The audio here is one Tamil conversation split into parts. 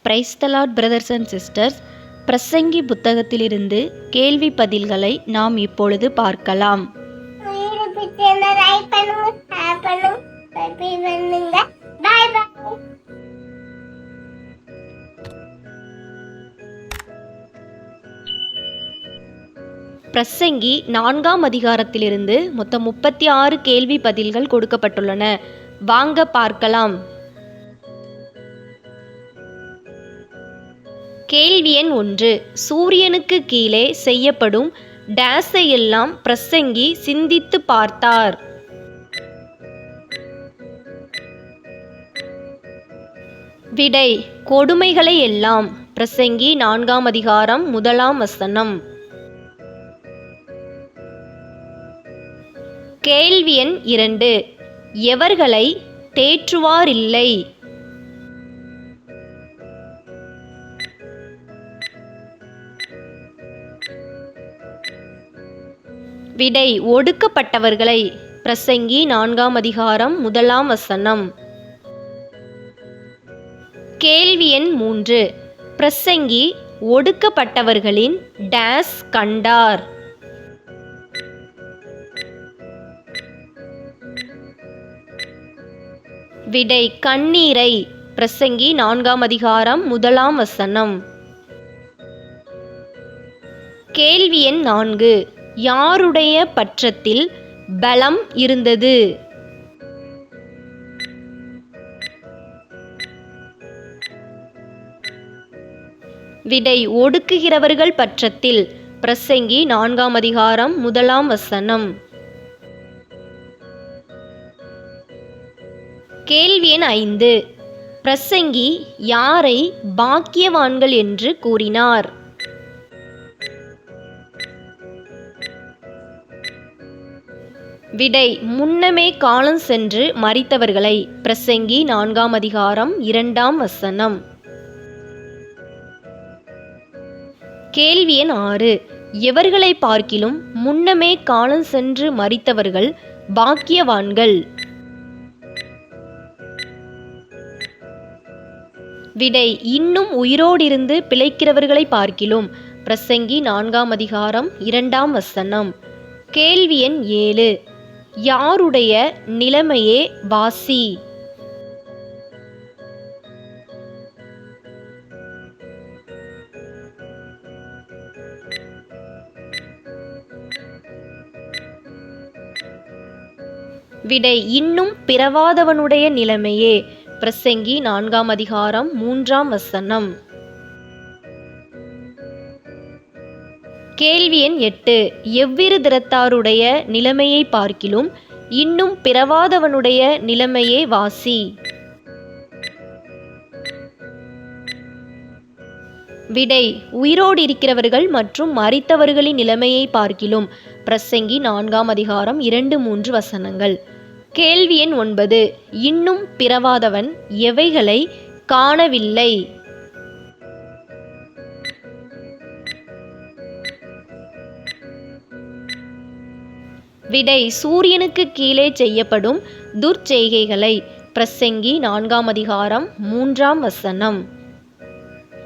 Praise the Lord brothers and sisters. பிரசங்கி புத்தகத்திலிருந்து கேள்வி பதில்களை நாம் இப்பொழுது பார்க்கலாம். பிரசங்கி 4ஆம் அதிகாரத்திலிருந்து மொத்தம் 36 கேள்வி பதில்கள் கொடுக்கப்பட்டுள்ளன. வாங்க பார்க்கலாம். கேள்வி எண் 1. சூரியனுக்கு கீழே செய்யப்படும் டேஸை எல்லாம் பிரசங்கி சிந்தித்து பார்த்தார். விடை: கொடுமைகளை எல்லாம். பிரசங்கி 4ஆம் அதிகாரம் 1ஆம் வசனம். கேள்வி எண் 2. எவர்களை தேற்றுவாரில்லை. விடை: ஒடுக்கப்பட்டவர்களை. பிரசங்கி 4ஆம் அதிகாரம் 1ஆம் வசனம். கேள்வி எண் 3. பிரசங்கி ஒடுக்கப்பட்டவர்களின் டேஸ் கண்டார். விடை: கண்ணீரை. பிரசங்கி 4ஆம் அதிகாரம் 1ஆம் வசனம். கேள்வி எண் 4. யாருடைய பட்சத்தில் பலம் இருந்தது. விடை: ஒடுக்குகிறவர்கள் பட்சத்தில். பிரசங்கி 4ஆம் அதிகாரம் 1ஆம் வசனம். கேள்வி எண் 5. பிரசங்கி யாரை பாக்கியவான்கள் என்று கூறினார். விடை: முன்னமே காலம் சென்று மரித்தவர்களை. பிரசங்கி 4ஆம் அதிகாரம் 2ஆம் வசனம். கேள்வி எண் 6. எவர்களை பார்க்கிலும் முன்னமே காலம் சென்று மரித்தவர்கள் பாக்கியவான்கள். விடை: இன்னும் உயிரோடிருந்து பிழைக்கிறவர்களை பார்க்கிலும். பிரசங்கி 4ஆம் அதிகாரம் 2ஆம் வசனம். கேள்வி எண் 7. யாருடைய நிலைமையே வாசி. விடை: இன்னும் பிறவாதவனுடைய நிலைமையே. பிரசங்கி 4ஆம் அதிகாரம் 3ஆம் வசனம். கேள்வி எண் 8. எவ்விரு திறத்தாருடைய நிலைமையை பார்க்கிலும் இன்னும் பிறவாதவனுடைய நிலைமையே வாசி. விடை: உயிரோடு இருக்கிறவர்கள் மற்றும் மரித்தவர்களின் நிலைமையை பார்க்கிலும். பிரசங்கி 4ஆம் அதிகாரம் 2-3 வசனங்கள். கேள்வி எண் 9. இன்னும் பிறவாதவன் எவைகளை காணவில்லை. விடை: சூரியனுக்கு கீழே செய்யப்படும் துர்ச்செய்கைகளை. பிரசங்கி 4ஆம் அதிகாரம் 3ஆம் வசனம்.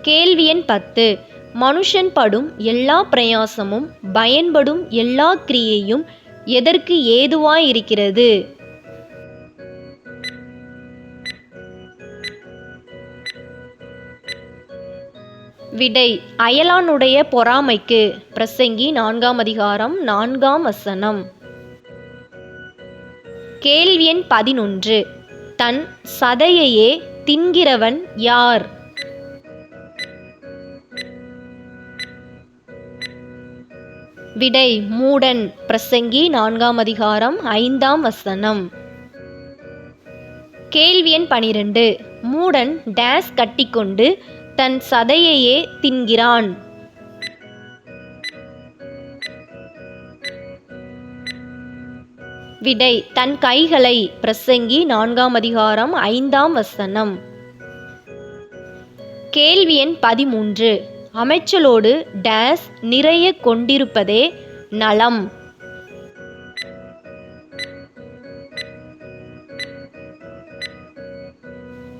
கேள்வி எண் 10. மனுஷன் படும் எல்லா பிரயாசமும் பயன்படும் எல்லா கிரியையும் எதற்கு ஏதுவாயிருக்கிறது. விடை: அயலானுடைய பொறாமைக்கு. பிரசங்கி 4ஆம் அதிகாரம் 4ஆம் வசனம். கேள்வி எண் 11. தன் சதையையே தின்கிறவன் யார். விடை: மூடன். பிரசங்கி 4ஆம் அதிகாரம் 5ஆம் வசனம். கேள்வி எண் 12. மூடன் டேஸ் கட்டிக்கொண்டு தன் சதையையே தின்கிறான். விடை: தன் கைகளை. பிரசங்கி 4ஆம் அதிகாரம் 5ஆம் வசனம். கேள்வி எண் 13. அமைச்சலோடு டேஸ் நிறைய கொண்டிருப்பதே நலம்.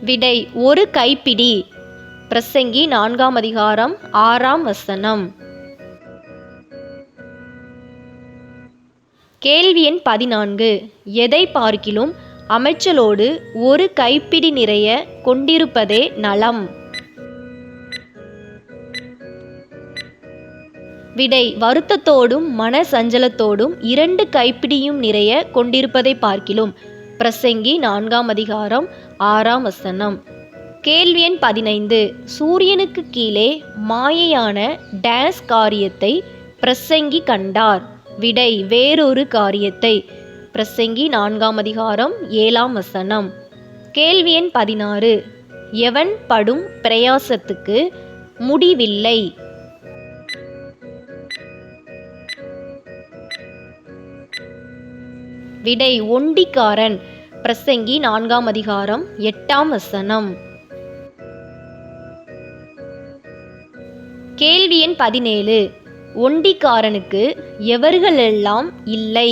விடை: ஒரு கைப்பிடி. பிரசங்கி 4ஆம் அதிகாரம் 6ஆம் வசனம். கேள்வி எண் 14. எதை பார்க்கிலும் அமைச்சலோடு ஒரு கைப்பிடி நிறைய கொண்டிருப்பதே நலம்? விடை வருத்தத்தோடும் மன சஞ்சலத்தோடும் 2 கைப்பிடியும் நிறைய கொண்டிருப்பதை பார்க்கிலும். பிரசங்கி 4ஆம் அதிகாரம் 6ஆம் வசனம். கேள்வி எண் 15. சூரியனுக்கு கீழே மாயையான டேஸ் காரியத்தை பிரசங்கி கண்டார். விடை வேறொரு காரியத்தை. பிரசங்கி 4ஆம் அதிகாரம் 7ஆம் வசனம். கேள்வி எண் 16. எவன் படும் பிரயாசத்துக்கு முடிவில்லை? விடை ஒண்டிக்காரன். பிரசங்கி 4ஆம் அதிகாரம் 8ஆம் வசனம். கேள்வி எண் 17. ஒண்டிக்காரனுக்கு எவர்களெல்லாம் இல்லை?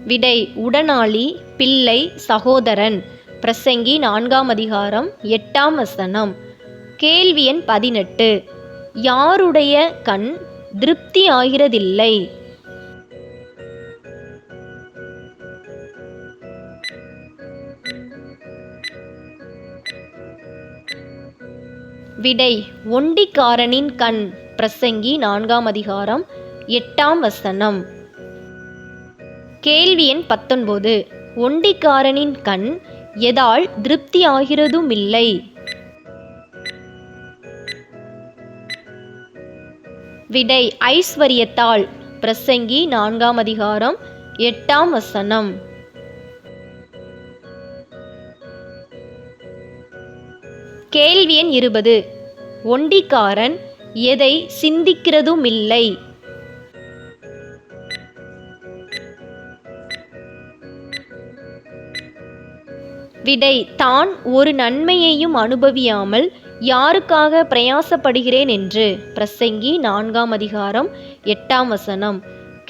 விடை உடனாளி, பிள்ளை, சகோதரன். பிரசங்கி 4ஆம் அதிகாரம் 8ஆம் வசனம். கேள்வி எண் 18. யாருடைய கண் திருப்தி ஆகிறதில்லை? விடை ஒண்டிக்காரனின் கண். பிரசங்கி 4ஆம் அதிகாரம் 8ஆம் வசனம். கேள்வி எண் 19. ஒண்டிக்காரனின் கண் எதால் திருப்தி ஆகிறதுமில்லை? விடை ஐஸ்வரியத்தால். பிரசங்கி 4ஆம் அதிகாரம் 8ஆம் வசனம். கேள்வி எண் 20. ஒண்டிக்காரன் எதை சிந்திக்கிறதுமில்லை? விடை தான் ஒரு நன்மையையும் அனுபவியாமல் யாருக்காக பிரயாசப்படுகிறேன் என்று. பிரசங்கி 4ஆம் அதிகாரம் 8ஆம் வசனம்.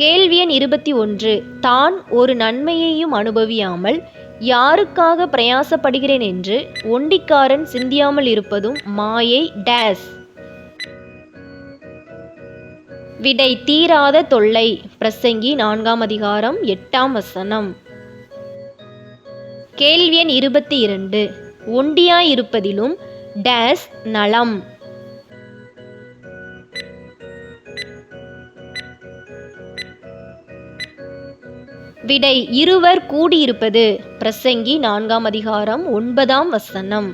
கேள்வி எண் 21. தான் ஒரு நன்மையையும் அனுபவியாமல் யாருக்காக பிரயாசப்படுகிறேன் என்று ஒண்டிக்காரன் சிந்தியாமல் இருப்பதும் மாயை டேஸ். விடை தீராத தொல்லை. பிரசங்கி 4ஆம் அதிகாரம் 8ஆம் வசனம். கேள்வி எண் 22. ஒண்டியாயிருப்பதிலும் டேஸ் நலம்? விடை இருவர் கூடியிருப்பது. பிரசங்கி 4ஆம் அதிகாரம் 9ஆம் வசனம்.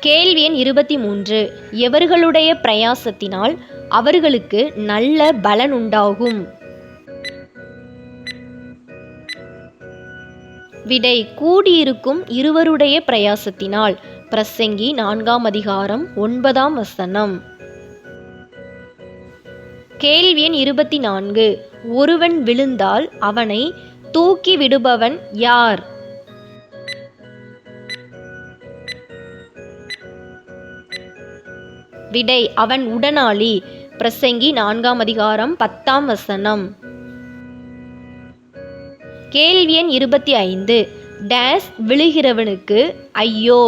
கேள்வி எண் 23. எவர்களுடைய பிரயாசத்தினால் அவர்களுக்கு நல்ல பலன் உண்டாகும்? விடை கூடியிருக்கும் இருவருடைய பிரயாசத்தினால். பிரசங்கி 4ஆம் அதிகாரம் 9ஆம் வசனம். கேள்வி எண் 24. ஒருவன் விழுந்தால் அவனை தூக்கி விடுபவன் யார்? விடை அவன் உடனாளி. பிரசங்கி 4ஆம் அதிகாரம் 10ஆம் வசனம். கேள்வி எண் 25. டேஸ் விழுகிறவனுக்கு ஐயோ?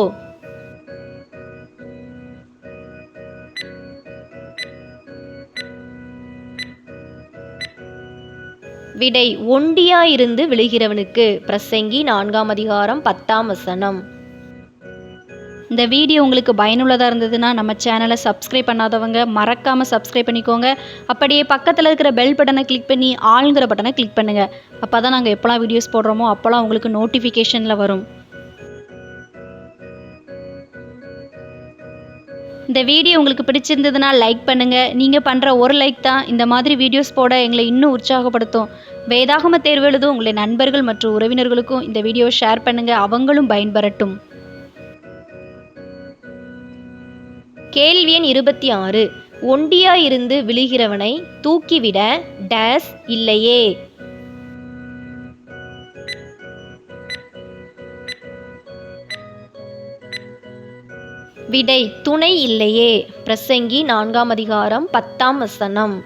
விடை ஒண்டியாயிருந்து விழுகிறவனுக்கு. பிரசங்கி 4ஆம் அதிகாரம் 10ஆம் வசனம். இந்த வீடியோ உங்களுக்கு பயனுள்ளதாக இருந்ததுன்னா நம்ம சேனலை சப்ஸ்கிரைப் பண்ணாதவங்க மறக்காமல் சப்ஸ்கிரைப் பண்ணிக்கோங்க. அப்படியே பக்கத்தில் இருக்கிற பெல் பட்டனை கிளிக் பண்ணி ஆளுங்கிற பட்டனை கிளிக் பண்ணுங்கள். அப்போ தான் நாங்கள் எப்போலாம் வீடியோஸ் போடுறோமோ அப்போலாம் உங்களுக்கு நோட்டிஃபிகேஷனில் வரும். இந்த வீடியோ உங்களுக்கு பிடிச்சிருந்ததுன்னா லைக் பண்ணுங்கள். நீங்கள் பண்ணுற ஒரு லைக் தான் இந்த மாதிரி வீடியோஸ் போட எங்களை இன்னும் உற்சாகப்படுத்தும். வேதாகம தேர்வு எழுதும் உங்களுடைய நண்பர்கள் மற்றும் உறவினர்களுக்கும் இந்த வீடியோவை ஷேர் பண்ணுங்கள், அவங்களும் பயன்பெறட்டும். கேள்வி எண் 26. ஒண்டியாயிருந்து விழுகிறவனை தூக்கிவிட டேஸ் இல்லையே? விடை துணை இல்லையே. பிரசங்கி 4ஆம் அதிகாரம் 10ஆம் வசனம்.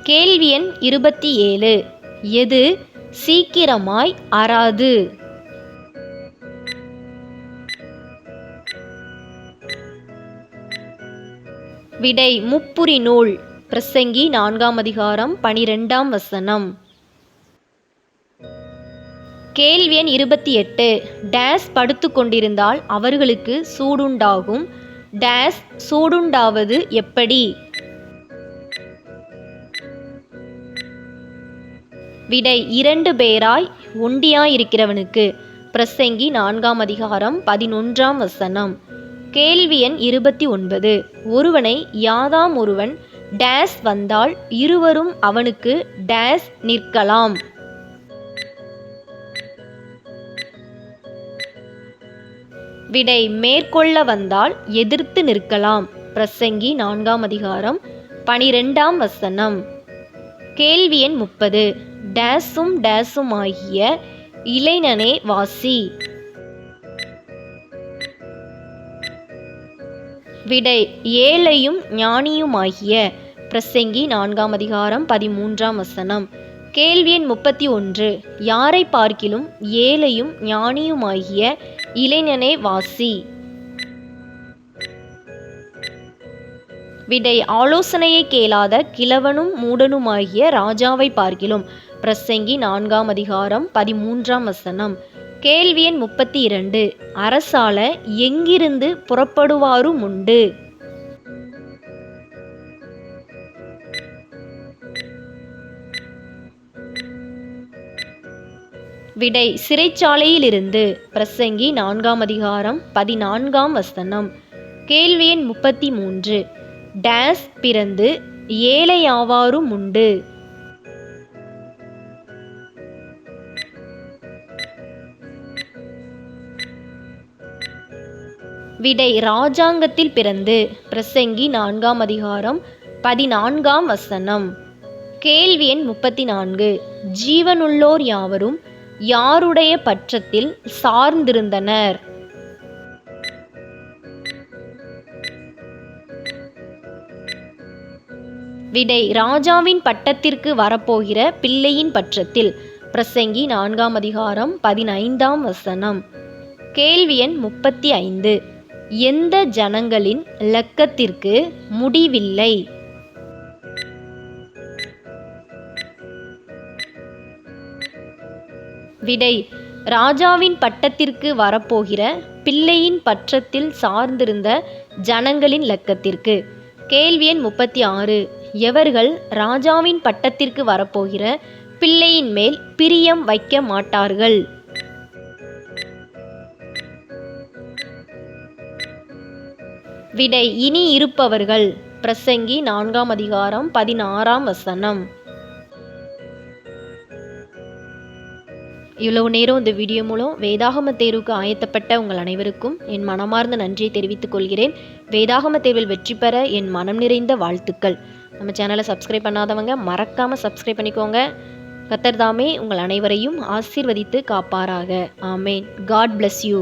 கேள்வி எண் 27. எது சீக்கிரமாய் அறாது? விடை முப்புரி நூல். பிரசங்கி 4ஆம் அதிகாரம் 12ஆம் வசனம். கேள்வி எண் 28. டேஸ் படுத்து கொண்டிருந்தால் அவர்களுக்கு சூடுண்டாகும். டேஸ் சூடுண்டாவது எப்படி? விடை 2 பேராய் ஒண்டியாயிருக்கிறவனுக்கு. பிரசங்கி 4ஆம் அதிகாரம் 11ஆம் வசனம். கேள்வி எண் 29. ஒருவனை யாதாம் ஒருவன் டேஸ் வந்தால் இருவரும் அவனுக்கு டேஸ் நிற்கலாம். விடை மேற்கொள்ள வந்தால் எதிர்த்து நிற்கலாம். பிரசங்கி 4ஆம் அதிகாரம் 12ஆம் வசனம். கேள்வி எண் 30. டேஸும் டேஸும் ஆகிய இளைஞனே வாசி. விடை ஏழையும் ஞானியுமாகிய. பிரசங்கி 4ஆம் அதிகாரம் 13ஆம் வசனம். கேள்வி எண் 31. யாரை பார்க்கிலும் ஏழையும் ஞானியுமாகிய இளைஞனே வாசி. விடை ஆலோசனையை கேளாத கிழவனும் மூடனுமாகிய ராஜாவை பார்க்கிலும். பிரசங்கி 4ஆம் அதிகாரம் 13ஆம் வசனம். கேள்வி எண் 32. அரசால எங்கிருந்து புறப்படுவாரும் உண்டு? விடை சிறைச்சாலையிலிருந்து. பிரசங்கி 4ஆம் அதிகாரம் 14ஆம் வசனம். கேள்வி எண் 33. டேஸ் பிறந்து ஏழையாவாரும் உண்டு? விடை ராஜாங்கத்தில் பிறந்து. பிரசங்கி 4ஆம் அதிகாரம் 14ஆம் வசனம். கேள்வி எண் 34. ஜீவனுள்ளோர் யாவரும் யாருடைய பட்சத்தில் சார்ந்திருந்தனர்? விடை ராஜாவின் பட்டத்திற்கு வரப்போகிற பிள்ளையின் பட்சத்தில். பிரசங்கி 4ஆம் அதிகாரம் 15ஆம் வசனம். கேள்வி எண் 35. எந்த ஜனங்களின் இலக்கத்திற்கு முடிவில்லை? விடை ராஜாவின் பட்டத்திற்கு வரப்போகிற பிள்ளையின் பட்சத்தில் சார்ந்திருந்த ஜனங்களின் இலக்கத்திற்கு. கேள்வி எண் 36. எவர்கள் ராஜாவின் பட்டத்திற்கு வரப்போகிற பிள்ளையின் மேல் பிரியம் வைக்க மாட்டார்கள்? விடை இனி இருப்பவர்கள். பிரசங்கி 4ஆம் அதிகாரம் 16ஆம் வசனம். இவ்வளவு நேரம் இந்த வீடியோ மூலம் வேதாகம தேர்வுக்கு ஆயத்தப்பட்ட உங்கள் அனைவருக்கும் என் மனமார்ந்த நன்றியை தெரிவித்துக் கொள்கிறேன். வேதாகம தேர்வில் வெற்றி பெற என் மனம் நிறைந்த வாழ்த்துக்கள். நம்ம சேனலை சப்ஸ்கிரைப் பண்ணாதவங்க மறக்காமல் சப்ஸ்கிரைப் பண்ணிக்கோங்க. கர்த்தர் தாமே உங்கள் அனைவரையும் ஆசீர்வதித்து காப்பாராக. ஆமேன். God bless you.